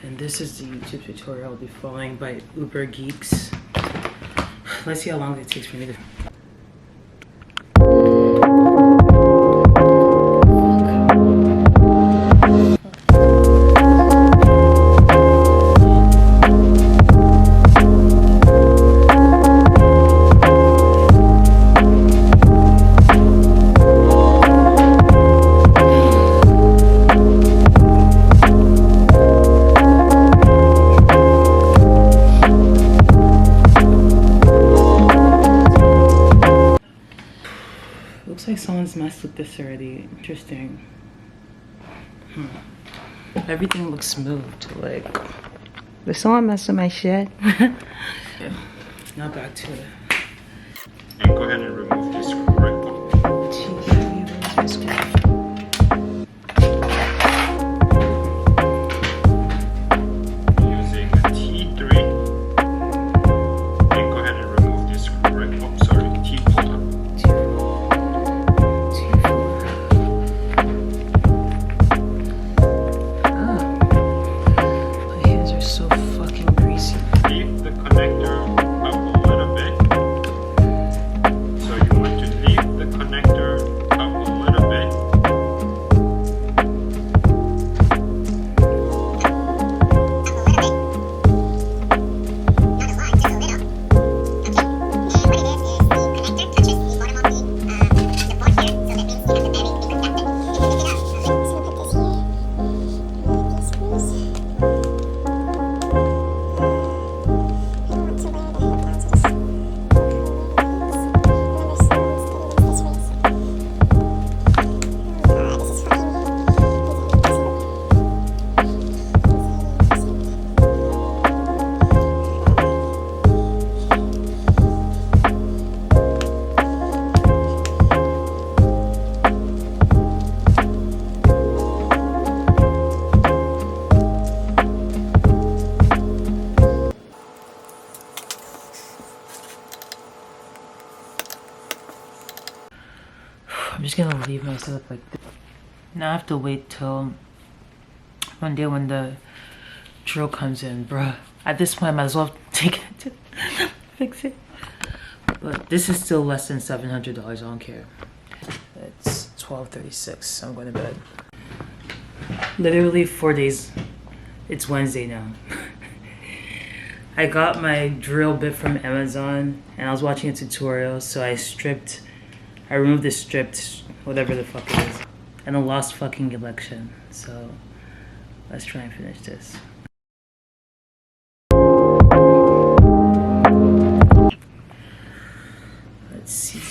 And this is the YouTube tutorial I'll be following by Uber Geeks. Let's see how long it takes for me to... Looks like someone's messed with this already. Interesting. Everything looks smooth. Like, did someone mess with my shit? Yeah. Now back to it. And go ahead and remove this correct one. Using a T3. And go ahead and remove this correct one. Sorry, T4. I'm just gonna leave my setup like this. Now I have to wait till one day when the drill comes in, bruh. At this point I might as well take it to fix it. But this is still less than $700, I don't care. It's 12:36, I'm going to bed. Literally 4 days. It's Wednesday now. I got my drill bit from Amazon and I was watching a tutorial, so I removed the stripped, whatever the fuck it is, and a lost fucking election. So let's try and finish this. Let's see.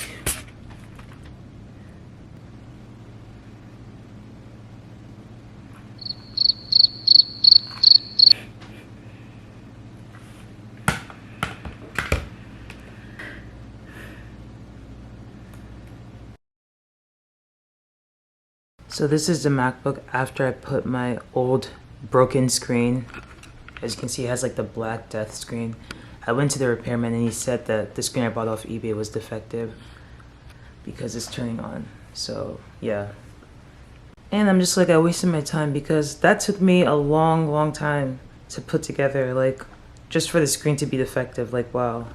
So this is the MacBook after I put my old broken screen. As you can see, it has like the black death screen. I went to the repairman and he said that the screen I bought off eBay was defective because it's turning on. So yeah. And I'm just like, I wasted my time because that took me a long time to put together, like just for the screen to be defective. Like, wow.